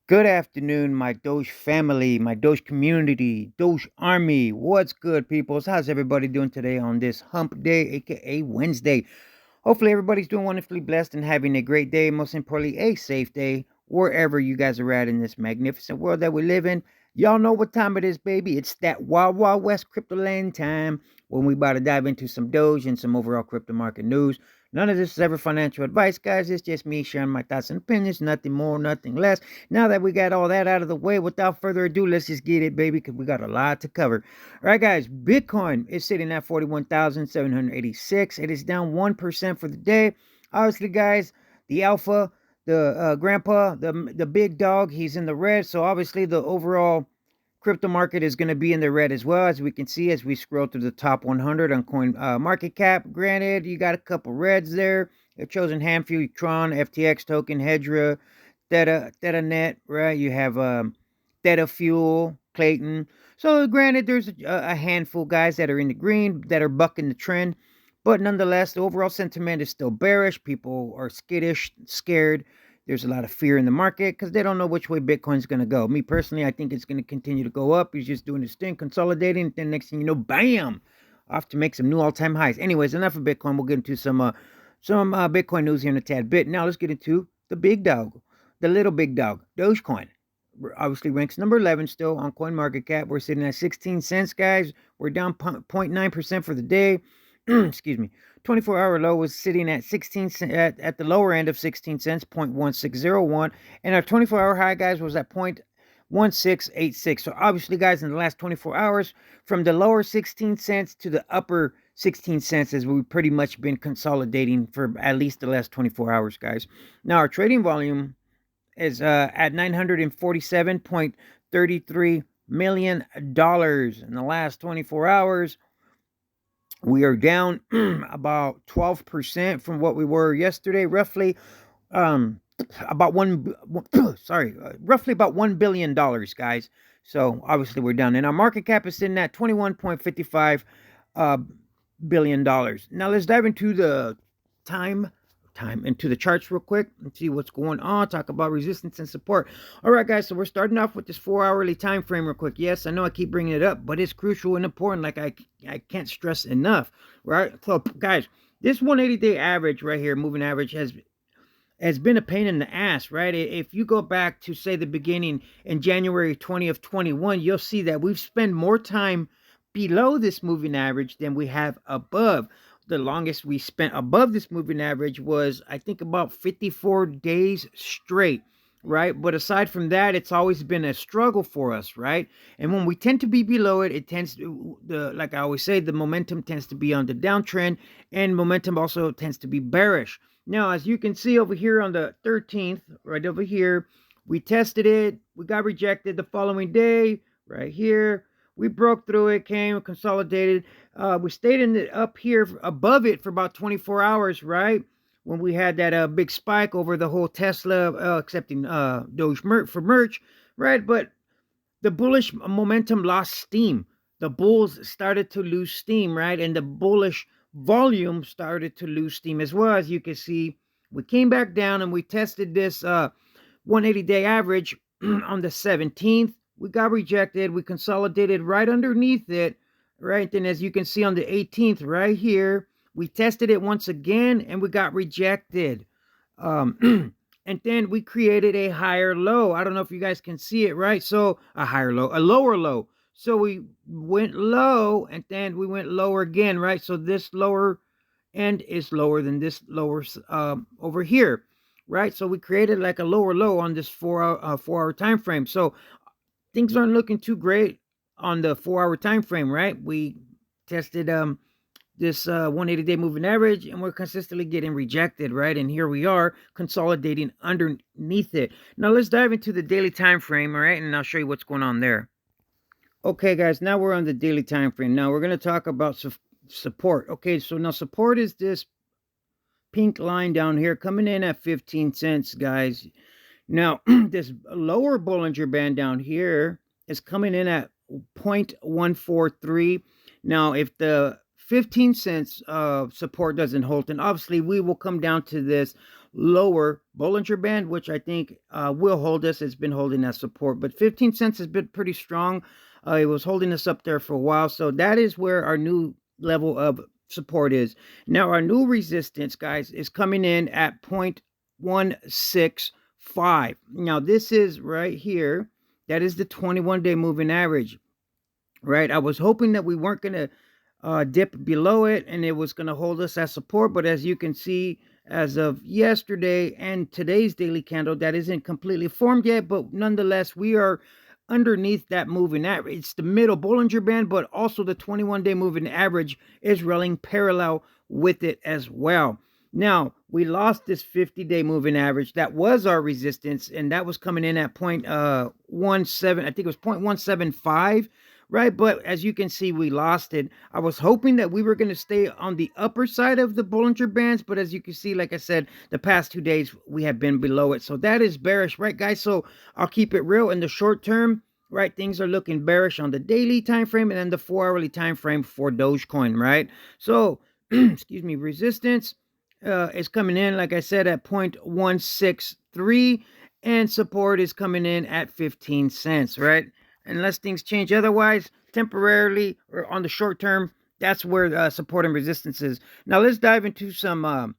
Good afternoon, my Doge family, my Doge community, Doge army. What's good, peoples? How's everybody doing today on this hump day, aka Wednesday? Hopefully, everybody's doing wonderfully blessed and having a great day. Most importantly, a safe day wherever you guys are at in this magnificent world that we live in. Y'all know what time it is, baby. It's that Wild Wild West crypto land time when we about to dive into some Doge and some overall crypto market news. None of this is ever financial advice, guys. It's just me sharing my thoughts and opinions, nothing more, nothing less. Now that we got all that out of the way, without further ado, let's just get it, baby, because we got a lot to cover. All right, guys, Bitcoin is sitting at 41,786. It is down 1% for the day. Obviously, guys, the alpha, the grandpa, the big dog, he's in the red. So obviously, the overall crypto market is going to be in the red as well, as we can see as we scroll through the top 100 on coin market cap. Granted, you got a couple reds there. A chosen handful: Tron, FTX token, Hedra, Theta Net, right? You have Theta Fuel, Clayton. So granted, there's a handful guys that are in the green that are bucking the trend, but nonetheless, the overall sentiment is still bearish. People are skittish, scared. There's a lot of fear in the market because they don't know which way Bitcoin's going to go. Me personally, I think it's going to continue to go up. He's just doing his thing, consolidating. Then next thing you know, bam, off to make some new all-time highs. Anyways, enough of Bitcoin. We'll get into some Bitcoin news here in a tad bit. Now let's get into the big dog, the little big dog, Dogecoin. Obviously ranks number 11 still on CoinMarketCap. We're sitting at 16 cents, guys. We're down 0.9% for the day. Excuse me. 24-hour low was sitting at 16 at the lower end of 16 cents, 0.1601, and our 24-hour high, guys, was at 0.1686. So obviously, guys, in the last 24 hours, from the lower 16 cents to the upper 16 cents, as we've pretty much been consolidating for at least the last 24 hours, guys. Now our trading volume is at $947.33 million in the last 24 hours. We are down about 12% from what we were yesterday, roughly about roughly about $1 billion, guys. So obviously we're down, and our market cap is sitting at $21.55 billion. Now let's dive into the time into the charts real quick and see what's going on. Talk about resistance and support. All right, guys, so we're starting off with this 4-hourly time frame real quick. Yes, I know I keep bringing it up, but it's crucial and important, like I can't stress enough, right? So guys, this 180-day average right here, moving average, has been a pain in the ass, right? If you go back to, say, the beginning in January 20 of 21, you'll see that we've spent more time below this moving average than we have above. The longest we spent above this moving average was, I think, about 54 days straight, right? But aside from that, it's always been a struggle for us, right? And when we tend to be below it, it tends to, like I always say, the momentum tends to be on the downtrend, and momentum also tends to be bearish. Now, as you can see over here on the 13th, right over here, we tested it. We got rejected the following day, right here. We broke through it, came, consolidated. We stayed in the, up here above it for about 24 hours, right? When we had that big spike over the whole Tesla accepting Doge for merch, right? But the bullish momentum lost steam. The bulls started to lose steam, right? And the bullish volume started to lose steam as well. As you can see, we came back down and we tested this 180-day average on the 17th. We got rejected. We consolidated right underneath it, right? Then as you can see on the 18th right here, we tested it once again and we got rejected. And then we created a higher low. I don't know if you guys can see it, right? So a higher low, a lower low. So we went low and then we went lower again, right? So this lower end is lower than this lower over here, right? So we created like a lower low on this 4-hour time frame. So things aren't looking too great on the 4-hour time frame, right? We tested this 180-day moving average, and we're consistently getting rejected, right? And here we are consolidating underneath it. Now let's dive into the daily time frame, all right? And I'll show you what's going on there. Okay, guys, now we're on the daily time frame. Now we're going to talk about support. Okay, so now support is this pink line down here coming in at 15 cents, guys. Now, this lower Bollinger Band down here is coming in at 0.143. Now, if the 15 cents support doesn't hold, then obviously we will come down to this lower Bollinger Band, which I think will hold us. It's been holding that support, but 15 cents has been pretty strong. It was holding us up there for a while, so that is where our new level of support is. Now our new resistance, guys, is coming in at 0.165. Now this is right here. That is the 21-day moving average, right? I was hoping that we weren't going to dip below it and it was going to hold us as support, but as you can see, as of yesterday and today's daily candle, that isn't completely formed yet, but nonetheless we are underneath that moving average. It's the middle Bollinger Band, but also the 21-day moving average is running parallel with it as well. Now we lost this 50-day moving average. That was our resistance, and that was coming in at 0.17. I think it was 0.175, right? But as you can see, we lost it. I was hoping that we were going to stay on the upper side of the Bollinger Bands, but as you can see, like I said, the past 2 days we have been below it. So that is bearish, right, guys? So I'll keep it real. In the short term, right, things are looking bearish on the daily time frame and then the 4-hourly time frame for Dogecoin, right? So excuse me, resistance is coming in, like I said, at 0.163, and support is coming in at 15 cents, right? Unless things change otherwise, temporarily or on the short term, that's where support and resistance is. Now let's dive into some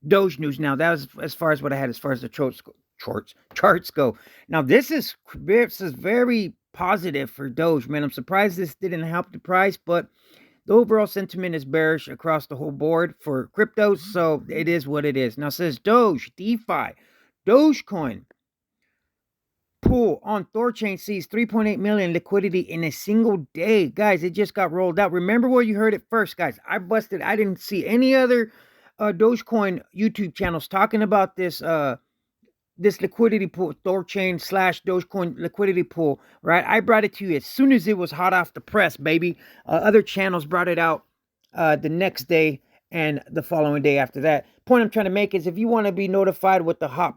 Doge news. Now that was as far as what I had as far as the charts go. Now this is very positive for Doge, man. I'm surprised this didn't help the price, but the overall sentiment is bearish across the whole board for cryptos, so it is what it is. Now it says Doge, DeFi, Dogecoin pool on Thorchain sees 3.8 million liquidity in a single day. Guys, it just got rolled out. Remember where you heard it first, guys. I didn't see any other Dogecoin YouTube channels talking about this this liquidity pool, Thorchain / Dogecoin liquidity pool, right? I brought it to you as soon as it was hot off the press, baby. Other channels brought it out the next day and the following day after that. Point I'm trying to make is if you want to be notified with the hot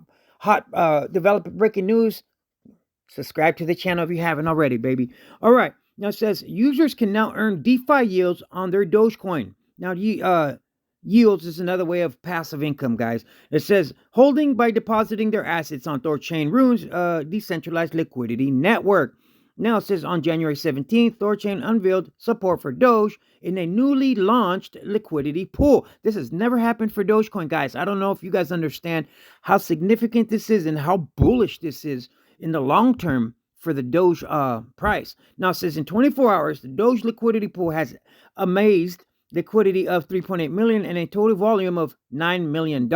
developer breaking news, subscribe to the channel if you haven't already, baby. All right. Now it says users can now earn DeFi yields on their Dogecoin. Now, yields is another way of passive income, guys. It says holding by depositing their assets on Thorchain Rune's decentralized liquidity network. Now it says on January 17th, Thorchain unveiled support for Doge in a newly launched liquidity pool. This has never happened for Dogecoin, guys. I don't know if you guys understand how significant this is and how bullish this is in the long term for the Doge price. Now it says in 24 hours, the Doge liquidity pool has amazed liquidity of 3.8 million and a total volume of $9 million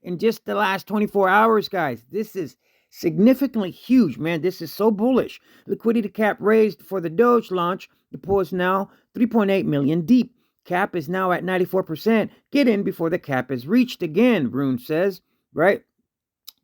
in just the last 24 hours, guys. This is significantly huge, man. This is so bullish. Liquidity cap raised for the Doge launch. The pool is now 3.8 million deep. Cap is now at 94%. Get in before the cap is reached again, Rune says, right?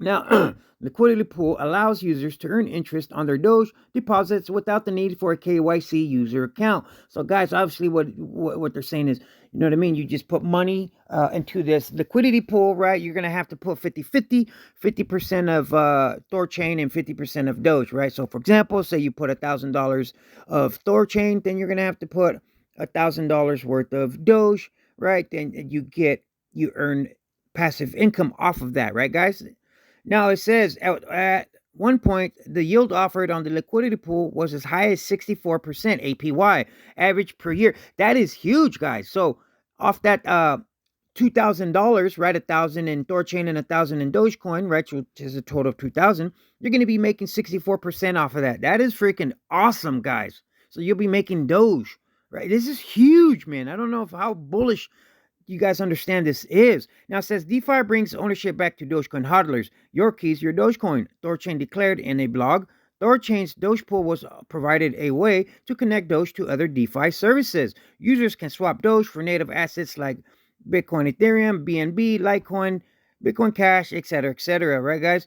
Now, liquidity pool allows users to earn interest on their Doge deposits without the need for a KYC user account. So, guys, obviously what they're saying is, you know what I mean? You just put money into this liquidity pool, right? You're going to have to put 50-50, 50% of Thorchain and 50% of Doge, right? So, for example, say you put $1,000 of Thorchain, then you're going to have to put $1,000 worth of Doge, right? Then you earn passive income off of that, right, guys? Now it says at one point, the yield offered on the liquidity pool was as high as 64% APY, average per year. That is huge, guys. So off that $2,000, right, 1,000 in Thorchain and 1,000 in Dogecoin, right, which is a total of 2,000, you're going to be making 64% off of that. That is freaking awesome, guys. So you'll be making Doge, right? This is huge, man. I don't know how bullish you guys understand this is. Now it says DeFi brings ownership back to Dogecoin hodlers. Your keys, your Dogecoin. Thorchain declared in a blog, Thorchain's Doge pool was provided a way to connect Doge to other DeFi services. Users can swap Doge for native assets like Bitcoin, Ethereum, BNB, Litecoin, Bitcoin Cash, etc., right, guys?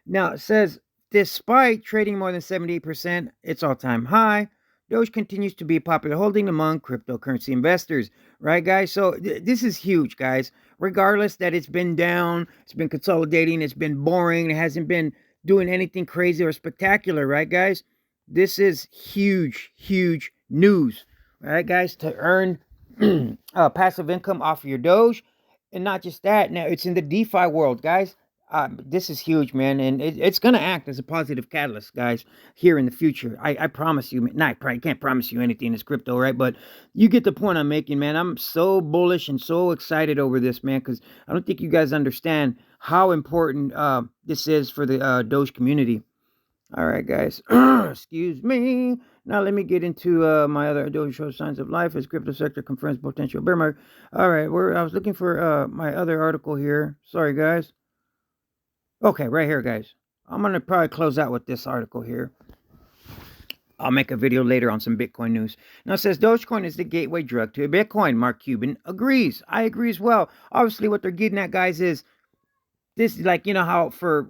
Now it says, despite trading more than 78%, its all-time high, Doge continues to be a popular holding among cryptocurrency investors, right, guys? So this is huge, guys. Regardless that it's been down, it's been consolidating, it's been boring, it hasn't been doing anything crazy or spectacular, right, guys? This is huge, huge news, right, guys? To earn passive income off of your Doge And not just that, now it's in the DeFi world, guys. This is huge, man, and it's going to act as a positive catalyst, guys, here in the future. I promise you. Nah, I probably can't promise you anything in this crypto, right? But you get the point I'm making, man. I'm so bullish and so excited over this, man, because I don't think you guys understand how important this is for the Doge community. All right, guys. Excuse me. Now let me get into my other Doge show signs of life as crypto sector confirms potential bear market. All right, I was looking for my other article here. Sorry, guys. Okay, right here, guys. I'm gonna probably close out with this article here. I'll make a video later on some Bitcoin news. Now it says Dogecoin is the gateway drug to Bitcoin. Mark Cuban agrees. I agree as well. Obviously, what they're getting at, guys, is this, like, how for,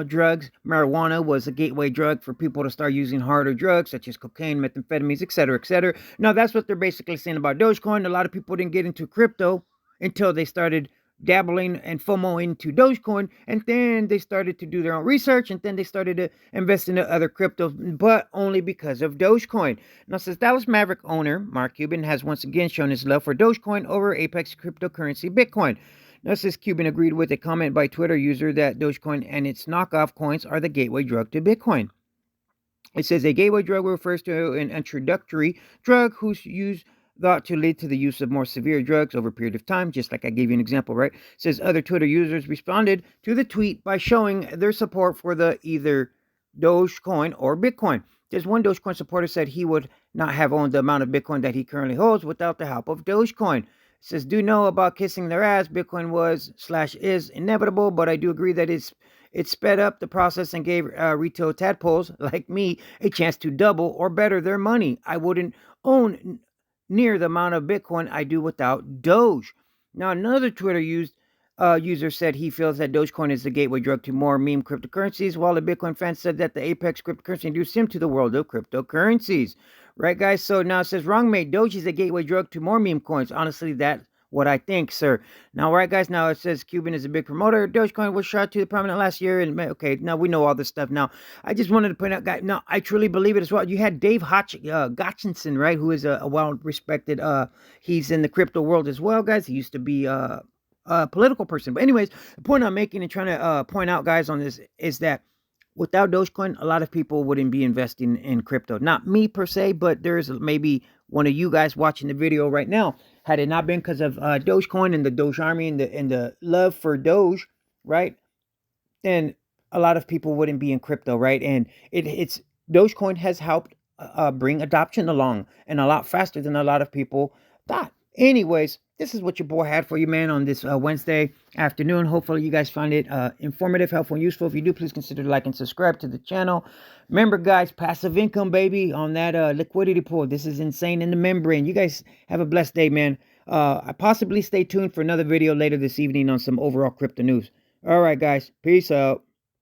drugs, marijuana was a gateway drug for people to start using harder drugs such as cocaine, methamphetamines, etc., etc. Now, that's what they're basically saying about Dogecoin. A lot of people didn't get into crypto until they started dabbling and FOMO into Dogecoin, and then they started to do their own research, and then they started to invest into other cryptos, but only because of Dogecoin. Now, says Dallas Maverick owner Mark Cuban has once again shown his love for Dogecoin over Apex cryptocurrency Bitcoin. Now, says Cuban agreed with a comment by Twitter user that Dogecoin and its knockoff coins are the gateway drug to Bitcoin. It says a gateway drug refers to an introductory drug whose use thought to lead to the use of more severe drugs over a period of time, just like I gave you an example, right? It says other Twitter users responded to the tweet by showing their support for the either Dogecoin or Bitcoin. There's one Dogecoin supporter said he would not have owned the amount of Bitcoin that he currently holds without the help of Dogecoin. It says, do know about kissing their ass. Bitcoin was/is inevitable, but I do agree that it sped up the process and gave retail tadpoles like me a chance to double or better their money. I wouldn't own near the amount of Bitcoin I do without Doge. Now, another Twitter user said he feels that Dogecoin is the gateway drug to more meme cryptocurrencies, while a Bitcoin fan said that the Apex cryptocurrency introduced him to the world of cryptocurrencies. Right, guys? So now it says, wrong mate, Doge is a gateway drug to more meme coins. Honestly, that's what I think, sir. Now, right, guys, now it says Cuban is a big promoter. Dogecoin was shot to the prominent last year. And okay, now we know all this stuff. Now, I just wanted to point out, guys, now I truly believe it as well. You had Dave Hutchinson, right, who is a well-respected, he's in the crypto world as well, guys. He used to be a political person. But anyways, the point I'm making and trying to point out, guys, on this is that without Dogecoin, a lot of people wouldn't be investing in crypto. Not me per se, but there's maybe one of you guys watching the video right now. Had it not been because of Dogecoin and the Doge army and the love for Doge, right? Then a lot of people wouldn't be in crypto, right? And it's Dogecoin has helped bring adoption along, and a lot faster than a lot of people thought. Anyways, this is what your boy had for you, man, on this Wednesday afternoon. Hopefully you guys find it informative, helpful, and useful. If you do, please consider to like and subscribe to the channel. Remember, guys, passive income, baby, on that liquidity pool. This is insane in the membrane. You guys have a blessed day, man. I possibly stay tuned for another video later this evening on some overall crypto news. All right, guys. Peace out.